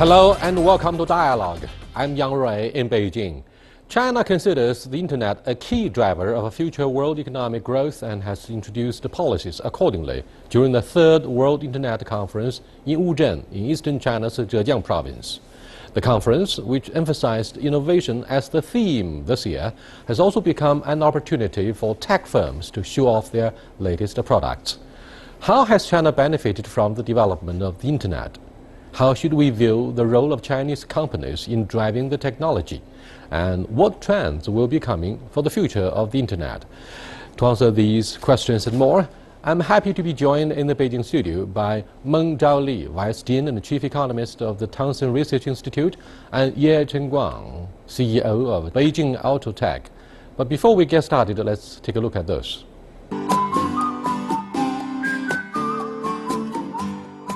Hello and welcome to Dialogue. I'm Yang Rui in Beijing. China considers the internet a key driver of future world economic growth and has introduced policies accordingly during the third World Internet Conference in Wuzhen in eastern China's Zhejiang province. The conference, which emphasized innovation as the theme this year, has also become an opportunity for tech firms to show off their latest products. How has China benefited from the development of the internet? How should we view the role of Chinese companies in driving the technology? And what trends will be coming for the future of the internet? To answer these questions and more, I'm happy to be joined in the Beijing studio by Meng Zhaoli, Vice Dean and Chief Economist of the Townsend Research Institute, and Ye Chengguang, CEO of Beijing Auto Tech. But before we get started, let's take a look at this.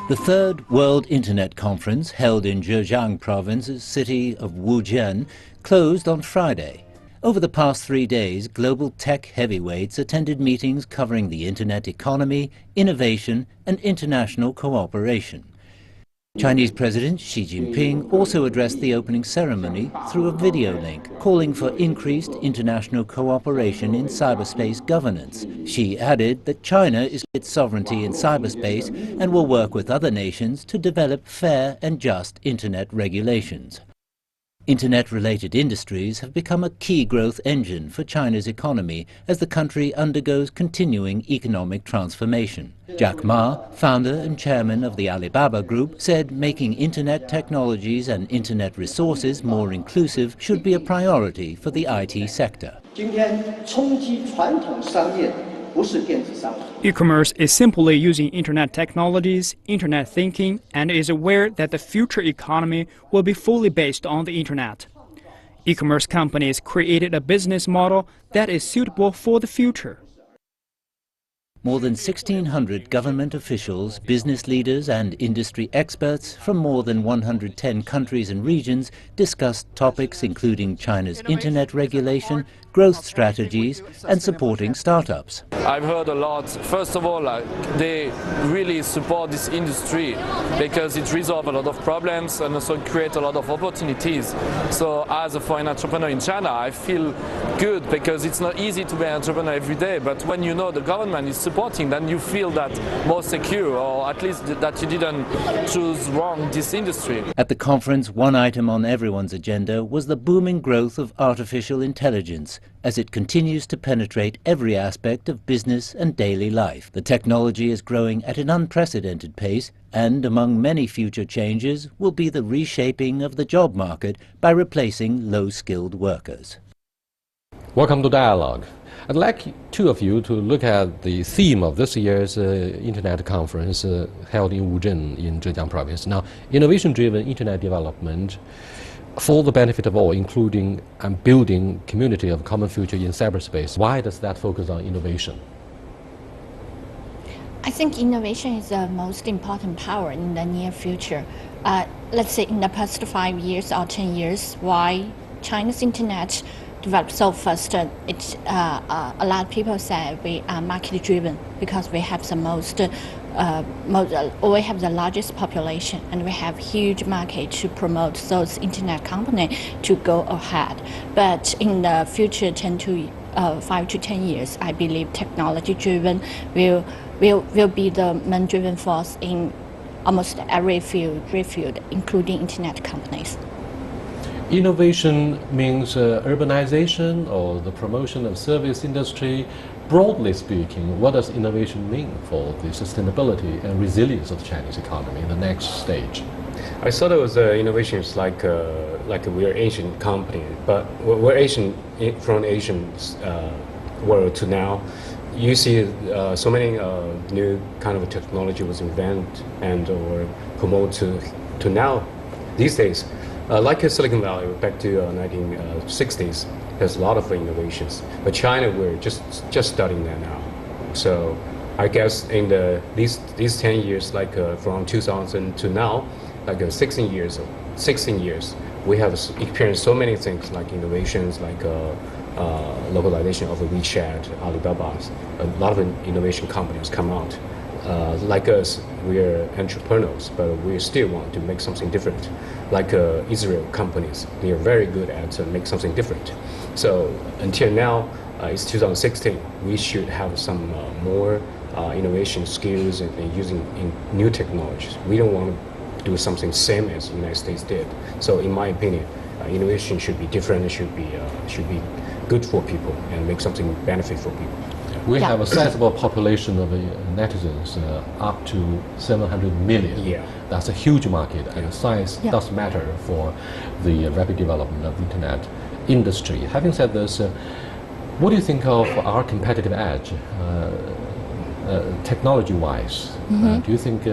The third World Internet Conference, held in Zhejiang Province's city of Wuzhen, closed on Friday. Over the past 3 days, global tech heavyweights attended meetings covering the internet economy, innovation, and international cooperation. Chinese President Xi Jinping also addressed the opening ceremony through a video link, calling for increased international cooperation in cyberspace governance. Xi added that China is its sovereignty in cyberspace and will work with other nations to develop fair and just internet regulations. Internet-related industries have become a key growth engine for China's economy as the country undergoes continuing economic transformation. Jack Ma, founder and chairman of the Alibaba Group, said making internet technologies and internet resources more inclusive should be a priority for the IT sector. E-commerce is simply using internet technologies, internet thinking, and is aware that the future economy will be fully based on the internet. E-commerce companies created a business model that is suitable for the future. More than 1,600 government officials, business leaders and industry experts from more than 110 countries and regions discussed topics including China's internet regulation, growth strategies and supporting startups. I've heard a lot. First of all, they really support this industry because it resolves a lot of problems and also create a lot of opportunities. So as a foreign entrepreneur in China, I feel good because it's not easy to be an entrepreneur every day, but when you know the government is supporting, then you feel that more secure, or at least that you didn't choose wrong this industry. At the conference, one item on everyone's agenda was the booming growth of artificial intelligence as it continues to penetrate every aspect of business and daily life. The technology is growing at an unprecedented pace, and among many future changes will be the reshaping of the job market by replacing low-skilled workers. Welcome to Dialogue. I'd like two of you to look at the theme of this year's Internet Conference held in Wuzhen in Zhejiang Province. Now, innovation-driven Internet development for the benefit of all, including building community of common future in cyberspace. Why does that focus on innovation? I think innovation is the most important power in the near future. Let's say in the past 5 years or 10 years, why China's internet developed so fast. A lot of people say we are market driven because we have the we have the largest population and we have huge market to promote those internet companies to go ahead. But in the future 5 to 10 years, I believe technology driven will be the main driven force in almost every field, including internet companies. Innovation means urbanization or the promotion of service industry. Broadly speaking, what does innovation mean for the sustainability and resilience of the Chinese economy in the next stage? I thought it was innovations like we're Asian company, but we're Asian from Asian world to now. You see so many new kind of technology was invented and or promoted to now these days. Like Silicon Valley, back to 1960s, there's a lot of innovations. But China, we're just starting that now. So I guess in these 10 years, like from 2000 to now, like 16 years, we have experienced so many things like innovations, like localization of WeChat, Alibaba. A lot of innovation companies come out. like us, we are entrepreneurs, but we still want to make something different. Like Israel companies, they are very good at make something different. So until now, it's 2016. We should have some more innovation skills and using new technologies. We don't want to do something same as the United States did. So in my opinion, innovation should be different. It should be good for people and make something benefit for people. We have a sizable population of netizens, up to 700 million. Yeah. That's a huge market, and science does matter for the rapid development of the internet industry. Having said this, what do you think of our competitive edge, technology-wise? Do you think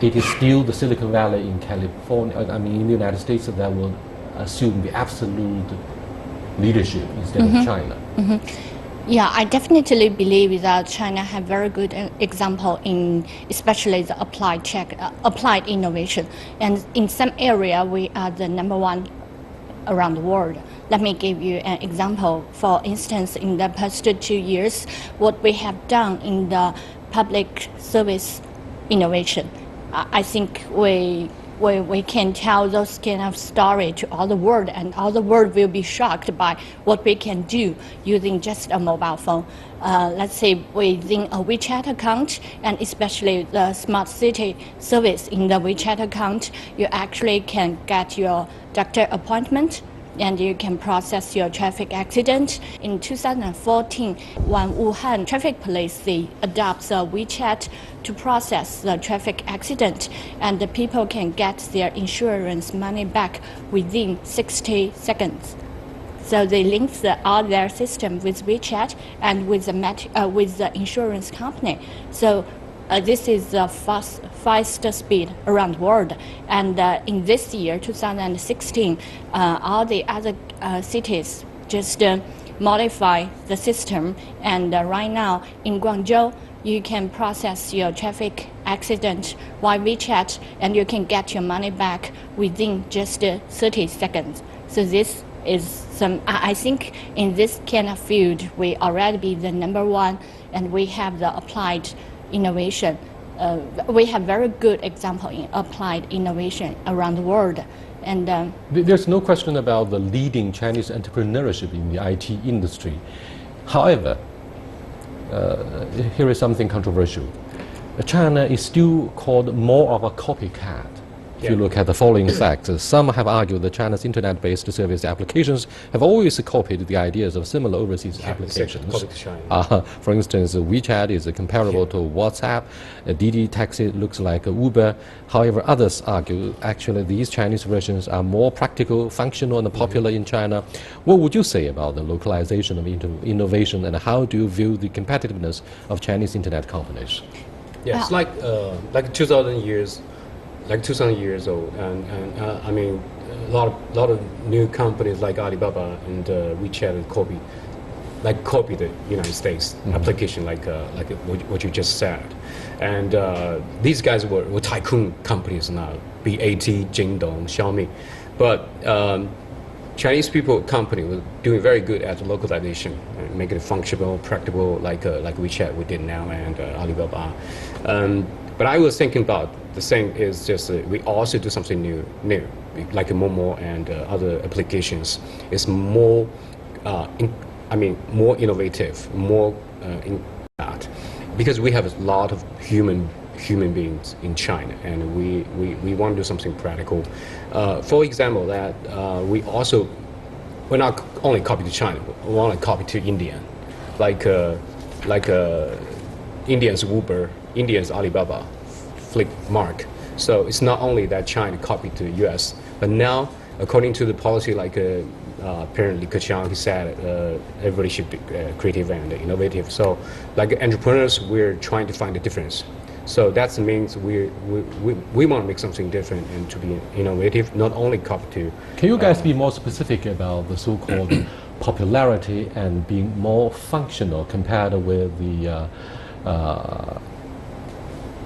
it is still the Silicon Valley in California, in the United States, that will assume the absolute leadership instead of China? Yeah, I definitely believe that China have very good example in especially the applied innovation, and in some area we are the number one around the world. Let me give you an example. For instance, in the past 2 years, what we have done in the public service innovation, I think we can tell those kind of story to all the world, and all the world will be shocked by what we can do using just a mobile phone. Let's say within a WeChat account, and especially the smart city service in the WeChat account, you actually can get your doctor appointment, and you can process your traffic accident. In 2014, when Wuhan traffic police, they adopt the WeChat to process the traffic accident, and the people can get their insurance money back within 60 seconds. So they link all their system with WeChat and with the insurance company. So this is the fastest speed around the world. And in this year, 2016, all the other cities just modify the system. And right now in Guangzhou, you can process your traffic accident via WeChat, and you can get your money back within just 30 seconds. So this is I think in this kind of field, we already be the number one, and we have the applied innovation. We have very good example in applied innovation around the world. And there's no question about the leading Chinese entrepreneurship in the IT industry. However, here is something controversial. China is still called more of a copycat. If you look at the following facts, some have argued that China's internet-based service applications have always copied the ideas of similar overseas applications. For instance, WeChat is comparable to WhatsApp, Didi Taxi looks like Uber. However, others argue actually these Chinese versions are more practical, functional, and popular in China. What would you say about the localization of innovation, and how do you view the competitiveness of Chinese internet companies? Yeah, it's like 2,000 years. Like 2,000 years old, and I mean, a lot of new companies like Alibaba and WeChat copy the United States application, like what you just said, and these guys were tycoon companies now, BAT, Jingdong, Xiaomi, but Chinese company was doing very good at localization, making it functional, practical, like WeChat we did now, and Alibaba. But I was thinking about the same is just we also do something new, like Momo and other applications. It's more, more innovative, more in that, because we have a lot of human beings in China, and we want to do something practical. For example, that we're not only copy to China, we want to copy to India, like Indians Uber, Indians Alibaba, Flipmark. So it's not only that China copied to the US, but now, according to the policy, like apparently Keqiang, he said everybody should be creative and innovative. So like entrepreneurs, we're trying to find a difference. So that means we want to make something different and to be innovative, not only copy to. Can you guys be more specific about the so-called popularity and being more functional compared with the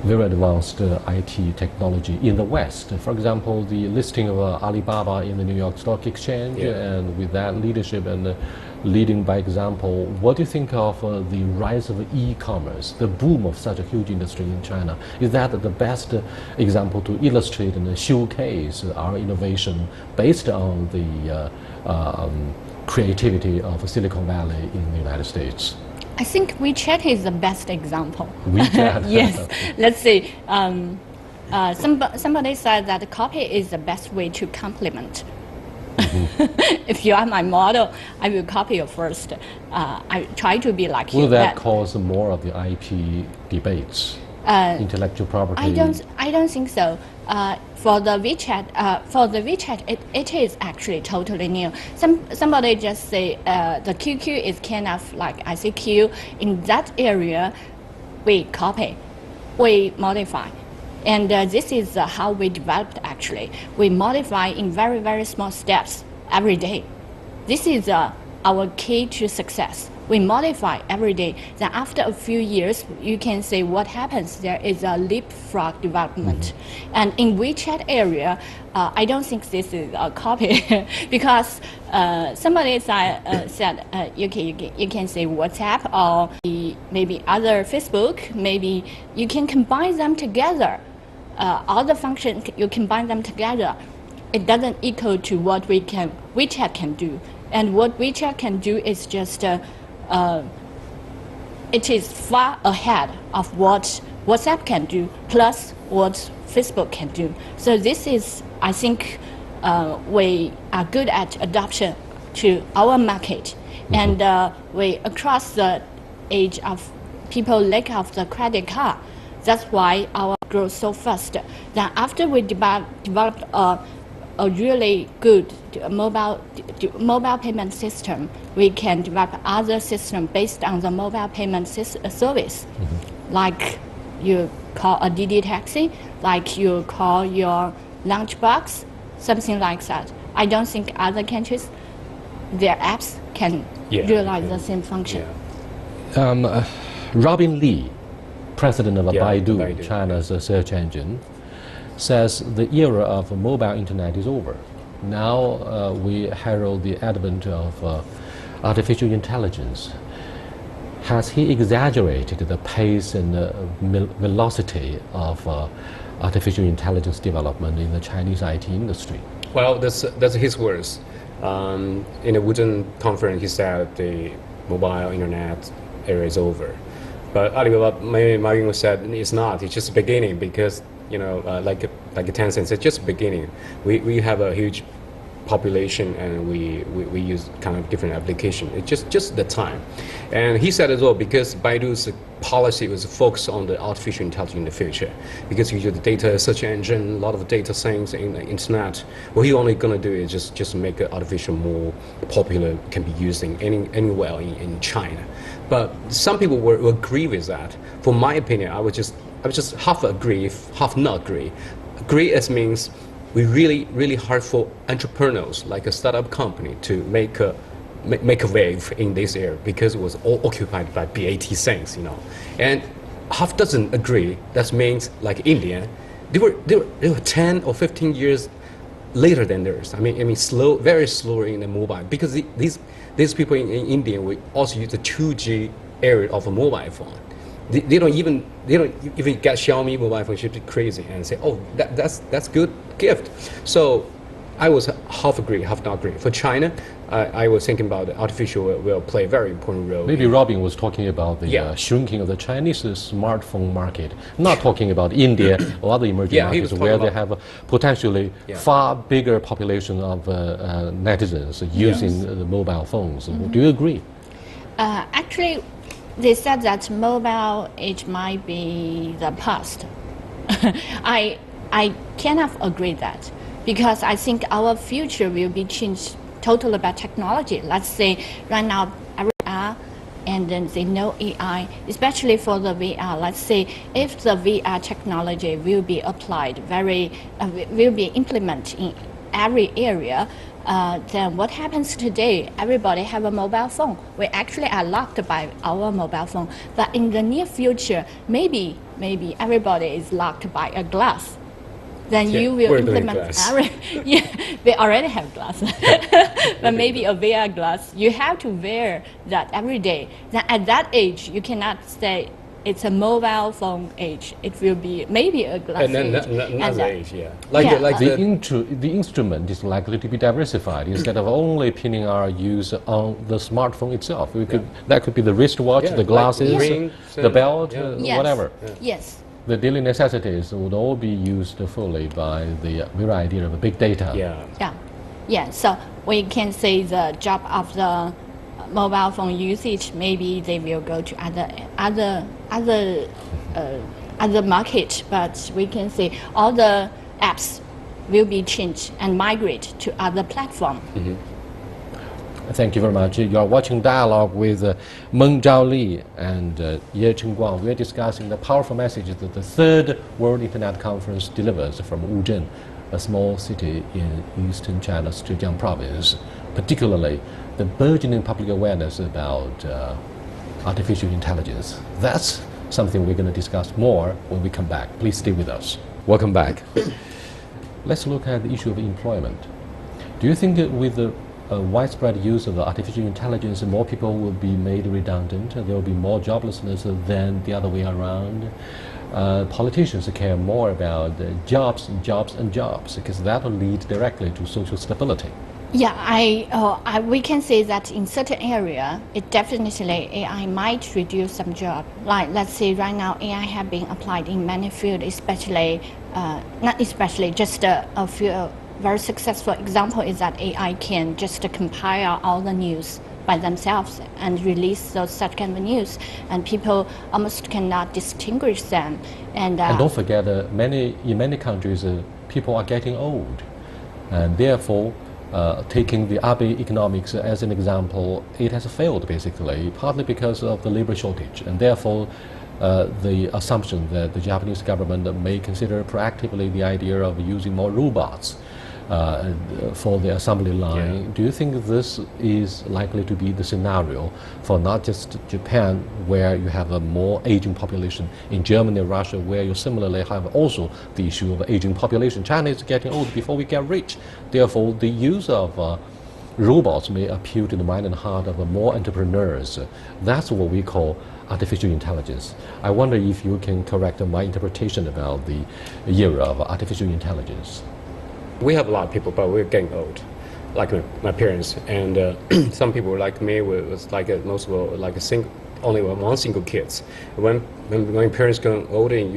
very advanced IT technology in the West. For example, the listing of Alibaba in the New York Stock Exchange, and with that leadership and leading by example, what do you think of the rise of e-commerce, the boom of such a huge industry in China? Is that the best example to illustrate and showcase our innovation based on the creativity of Silicon Valley in the United States? I think WeChat is the best example. WeChat? Yes. Let's see. Somebody said that copy is the best way to complement. If you are my model, I will copy you first. I try to be like you. Will that cause more of the IP debates, intellectual property? I don't think so. For the WeChat, it is actually totally new. Somebody just say the QQ is kind of like ICQ. In that area, we copy, we modify. And this is how we developed actually. We modify in very, very small steps every day. This is our key to success. We modify every day. Then after a few years, you can say what happens. There is a leapfrog development. And in WeChat area, I don't think this is a copy because somebody said you can say WhatsApp or maybe other Facebook. Maybe you can combine them together. All the functions, you combine them together. It doesn't equal to what WeChat can do. And what WeChat can do is just, it is far ahead of what WhatsApp can do, plus what Facebook can do. So this is, I think, we are good at adoption to our market. And we, across the age of people lack of the credit card, that's why our growth so fast. Then after we developed a really good mobile payment system, we can develop other system based on the mobile payment service. Like you call a DD taxi, like you call your lunchbox, something like that. I don't think other countries, their apps can realize the same function. Robin Li, president of Baidu, China's search engine, says the era of mobile internet is over. Now we herald the advent of artificial intelligence. Has he exaggerated the pace and velocity of artificial intelligence development in the Chinese IT industry? Well, that's his words. In a Wuzhen conference, he said the mobile internet era is over. But Alibaba, Martin said it's not. It's just the beginning because like Tencent, it's just the beginning. We have a huge population and we use kind of different application. It's just the time. And he said as well because Baidu's policy was focused on the artificial intelligence in the future because you use the data search engine, a lot of data things in the internet. What he only gonna do is just make it artificial more popular, can be used anywhere in China. But some people will agree with that. For my opinion, I would just half agree, half not agree. Agree as means we really hard for entrepreneurs like a startup company to make a wave in this area because it was all occupied by BAT things, And half doesn't agree. That means like India, they were 10 or 15 years later than theirs. I mean slow, very slower in the mobile because these people in India will also use the 2G area of a mobile phone. They don't even get Xiaomi mobile phone. Should be crazy and say, oh, that's good gift. So I was half agree, half not agree. For China, I was thinking about the artificial will play a very important role. Maybe Robin was talking about the shrinking of the Chinese smartphone market, not talking about India or other emerging markets where they have a potentially far bigger population of netizens using the mobile phones. Do you agree? Actually, they said that mobile it might be the past. I cannot agree that because I think our future will be changed totally by technology. Let's say right now VR and then they know AI, especially for the VR. Let's say if the VR technology will be applied will be implemented in every area, then what happens today? Everybody have a mobile phone. We actually are locked by our mobile phone. But in the near future, maybe maybe everybody is locked by a glass. Then Yeah, you will we're doing implement glass. yeah, they already have glass. But maybe a VR glass, you have to wear that every day. Then at that age, you cannot say it's a mobile phone age. It will be maybe a glass And then age. another age, yeah. The instrument is likely to be diversified. Instead of only pinning our use on the smartphone itself, that could be the wristwatch, Yeah, the like glasses, rings the and- belt, yeah. Yes. whatever. Yes. The daily necessities would all be used fully by the very idea of big data. Yeah. So we can say the job of the mobile phone usage, maybe they will go to other market, but we can say all the apps will be changed and migrate to other platform. Thank you very much. You are watching Dialogue with Meng Zhaoli and Ye Chengguang. We are discussing the powerful messages that the Third World Internet Conference delivers from Wuzhen, a small city in eastern China's Zhejiang province, particularly the burgeoning public awareness about artificial intelligence. That's something we're going to discuss more when we come back. Please stay with us. Welcome back. Let's look at the issue of employment. Do you think that with the widespread use of artificial intelligence, more people will be made redundant? There will be more joblessness than the other way around? Politicians care more about jobs, because that will lead directly to social stability. Yeah, we can say that in certain area, it definitely AI might reduce some job. Like let's say right now, AI have been applied in many fields, especially not especially, just a few. Very successful example is that AI can just compile all the news by themselves and release those such kind of news, and people almost cannot distinguish them. And don't forget, in many countries, people are getting old, and therefore, taking the Abe economics as an example, it has failed basically, partly because of the labor shortage, and therefore the assumption that the Japanese government may consider proactively the idea of using more robots for the assembly line. Yeah. Do you think this is likely to be the scenario for not just Japan, where you have a more aging population, in Germany, Russia, where you similarly have also the issue of aging population? China is getting old before we get rich. Therefore, the use of robots may appeal to the mind and heart of more entrepreneurs. That's what we call artificial intelligence. I wonder if you can correct my interpretation about the era of artificial intelligence. We have a lot of people, but we're getting old, like my parents, and some people like me was like most of all like only one single kids. When parents go older and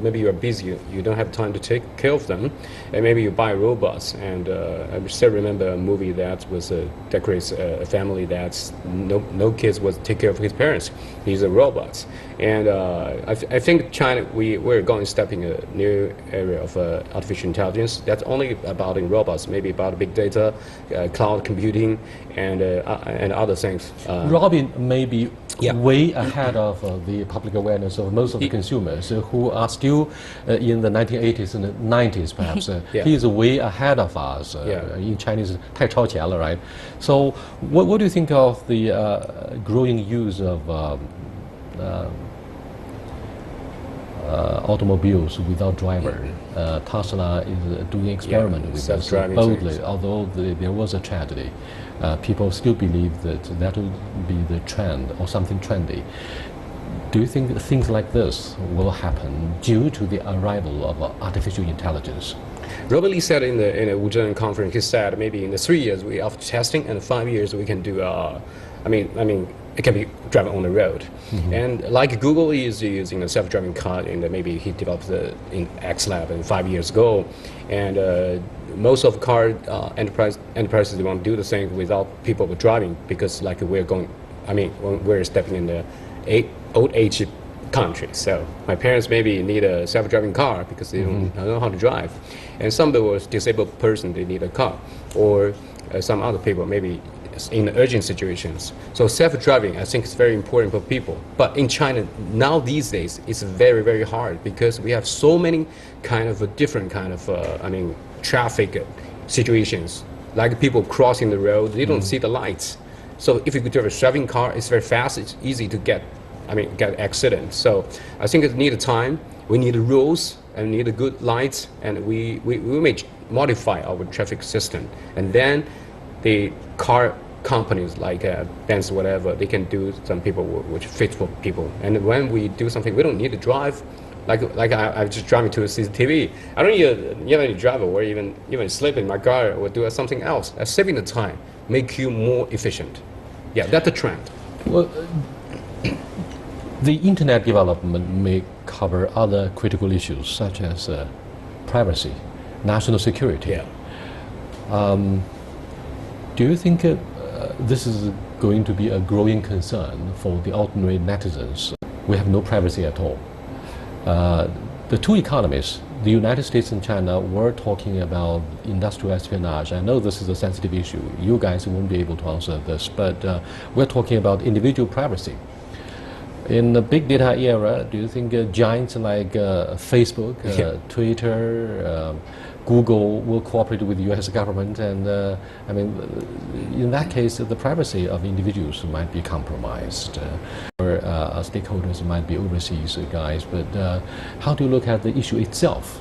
maybe you are busy, you don't have time to take care of them, and maybe you buy robots. And I still remember a movie that was decorates a family that's no kids was take care of his parents. These are robots, and I think China we're going to step in a new area of artificial intelligence. That's only about in robots, maybe about big data, cloud computing, and other things. Robin may be way ahead of the public awareness of most of the consumers who are still in the 1980s and 90s, perhaps. He is way ahead of us. In Chinese, 太超前了, right? So, what do you think of the growing use of automobiles without driver? Tesla is doing experiment with this boldly, although there was a tragedy. People still believe that will be the trend or something trendy. Do you think things like this will happen due to the arrival of artificial intelligence? Robert Lee said in the Wuzhen conference, he said maybe in the 3 years we after testing, and 5 years we can do. I mean, it can be driving on the road. And like Google is using a self-driving car, and maybe he developed in X Lab 5 years ago, and most of car enterprises want to do the same without people driving, because like we're stepping in the old age country. So my parents maybe need a self-driving car because they don't know how to drive, and some people disabled person, they need a car, or some other people maybe in urgent situations. So self-driving, I think, is very important for people. But in China now these days, it's very, very hard because we have so many kind of different kind of traffic situations, like people crossing the road, they don't see the lights. So if you drive a driving car, it's very fast, it's easy to get get accidents. So I think it needs time. We need rules and need good lights, and we may modify our traffic system, and then the car companies like Benz, whatever, they can do some people which fit for people. And when we do something, we don't need to drive. Like I'm just driving to a CCTV. I don't even drive or even sleep in my car or do something else. Saving the time, make you more efficient. Yeah, that's the trend. Well, the internet development may cover other critical issues such as privacy, national security. Yeah. Do you think this is going to be a growing concern for the ordinary netizens? We have no privacy at all. The two economies, the United States and China, were talking about industrial espionage. I know this is a sensitive issue. You guys won't be able to answer this, but we're talking about individual privacy. In the big data era, do you think giants like Facebook, Twitter, Google will cooperate with the U.S. government? And in that case, the privacy of individuals might be compromised. Or stakeholders might be overseas guys. But how do you look at the issue itself?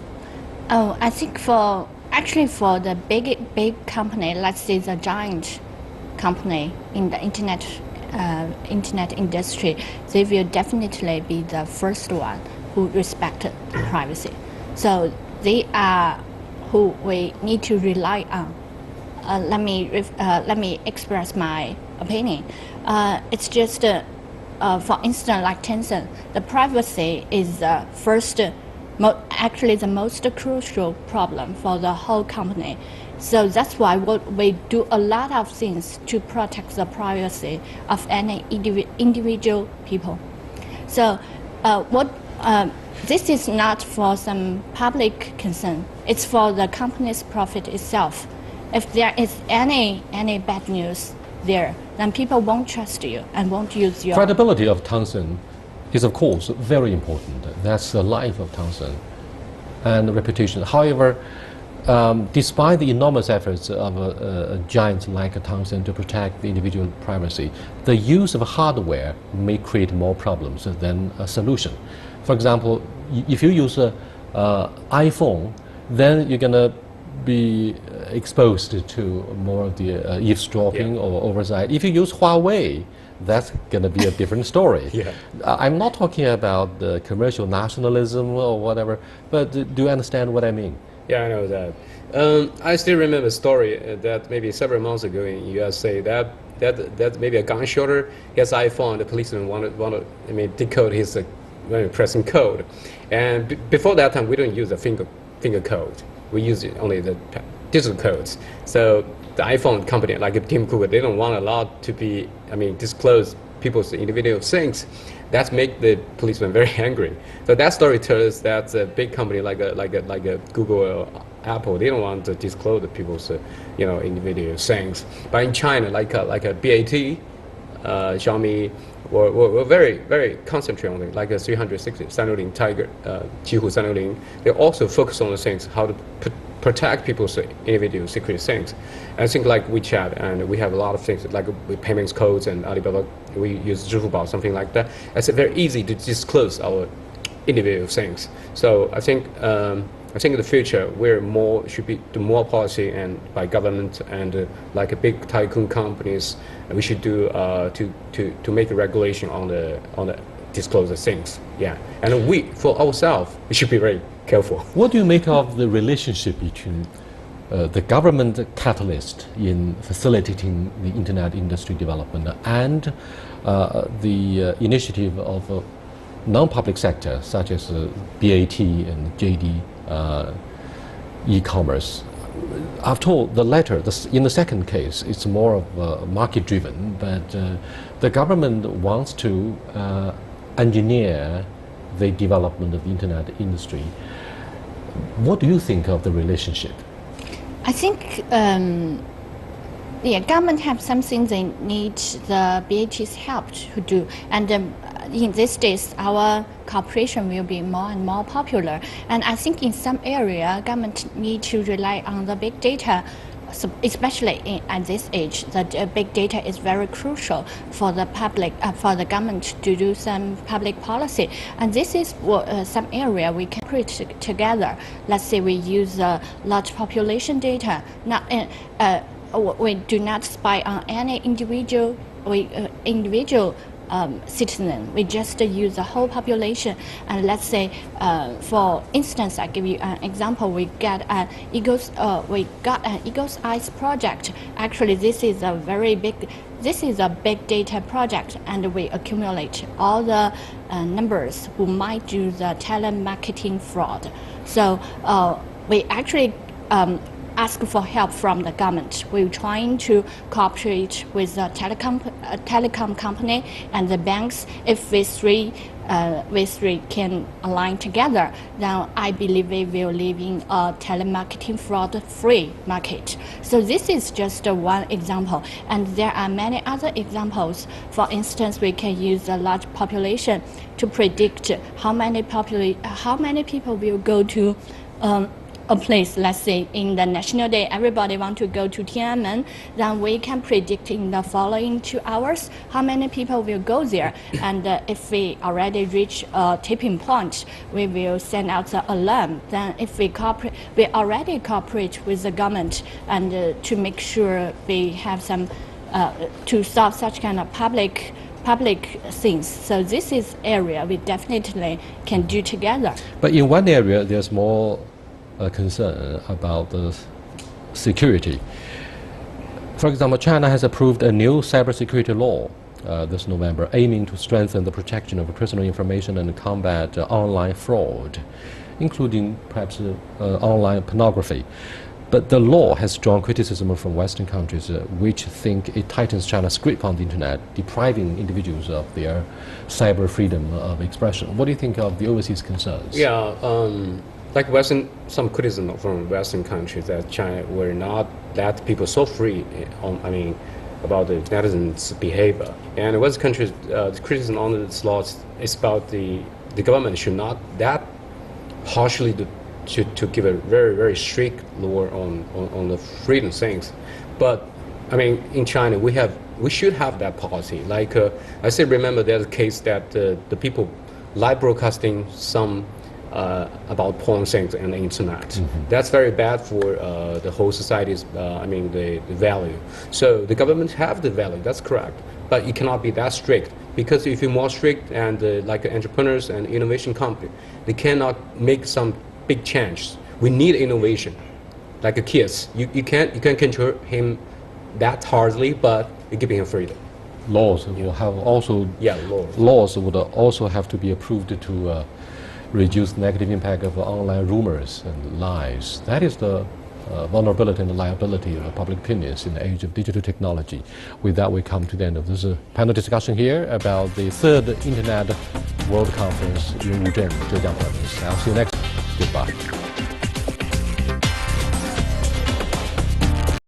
Oh, I think for the big company, let's say the giant company in the internet industry, they will definitely be the first one who respect privacy. So they are who we need to rely on. Let me express my opinion. It's just, for instance, like Tencent, the privacy is the first, actually the most crucial problem for the whole company. So that's why we do a lot of things to protect the privacy of any individual people. So this is not for some public concern. It's for the company's profit itself. If there is any bad news there, then people won't trust you and won't use your... Credibility of Tencent is, of course, very important. That's the life of Tencent and reputation. However, despite the enormous efforts of a giant like Tencent to protect the individual privacy, the use of hardware may create more problems than a solution. For example, if you use an iPhone, then you're going to be exposed to more of the eavesdropping or oversight. If you use Huawei, that's going to be a different story. I'm not talking about the commercial nationalism or whatever, but do you understand what I mean? Yeah, I know that. I still remember a story that maybe several months ago in USA that maybe a gun shooter, he has iPhone, the policeman wanted decode his pressing code. And before that time, we don't use the finger code. We use only the digital codes. So the iPhone company, like Tim Cook, they don't want a lot to be, disclose people's individual things. That make the policeman very angry. So that story tells that a big company like a Google or Apple, they don't want to disclose the people's individual things. But in China, like a BAT, Xiaomi, were very, very concentrated on it, like a 360 360 Tiger, Qihoo 360. They also focus on the things, how to protect people's individual secret things. I think like WeChat, and we have a lot of things like with payments codes and Alibaba, we use Zhifubao, something like that. It's very easy to disclose our individual things. So I think in the future should be do more policy and by government and like a big tycoon companies. We should do to make a regulation on the disclosure things. Yeah, and we for ourselves we should be very careful. What do you make of the relationship between the government catalyst in facilitating the internet industry development and the initiative of non-public sector such as BAT and JD e-commerce? After all, the latter, in the second case, it's more of market-driven, but the government wants to engineer the development of the internet industry. What do you think of the relationship? I think, government have something they need the BAT's help to do, and in these days, our cooperation will be more and more popular. And I think in some area, government need to rely on the big data especially at this age, that big data is very crucial for the public, for the government to do some public policy. And this is some area we can put together. Let's say we use large population data. We do not spy on any individual citizen. We just use the whole population. And let's say, for instance, I give you an example. We got an Eagle's Eyes project. Actually, this is a big data project, and we accumulate all the numbers who might do the telemarketing fraud. So we actually ask for help from the government. We're trying to cooperate with the telecom company and the banks. If we three can align together, then I believe we will live in a telemarketing fraud-free market. So this is just one example, and there are many other examples. For instance, we can use a large population to predict how many people will go to a place. Let's say in the National Day, everybody want to go to Tiananmen, then we can predict in the following 2 hours how many people will go there. And if we already reach a tipping point, we will send out the alarm. Then if we already cooperate with the government and to make sure we have some, to solve such kind of public things. So this is area we definitely can do together. But in one area, there's more concern about the security. For example, China has approved a new cybersecurity law this November, aiming to strengthen the protection of personal information and combat online fraud, including perhaps online pornography. But the law has strong criticism from Western countries, which think it tightens China's grip on the internet, depriving individuals of their cyber freedom of expression. What do you think of the overseas concerns? Yeah, like some criticism from Western countries that China were not let people so free about the netizens' behavior. And Western countries, the criticism on this law is about the government should not that harshly to give a very, very strict law on the freedom things. But in China, we should have that policy. Like I still remember there's a case that the people live broadcasting some about porn things on the internet. Mm-hmm. That's very bad for the whole society's, the value. So the government have the value, that's correct. But it cannot be that strict, because if you're more strict and like entrepreneurs and innovation company, they cannot make some big change. We need innovation. Like a kids, you can't control him that hardly, but you're giving him freedom. Laws will have also laws would also have to be approved to reduce the negative impact of online rumors and lies. That is the vulnerability and the liability of public opinions in the age of digital technology. With that, we come to the end of this panel discussion here about the third Internet World Conference in Wuzhen, Zhejiang Province. I'll see you next time. Goodbye.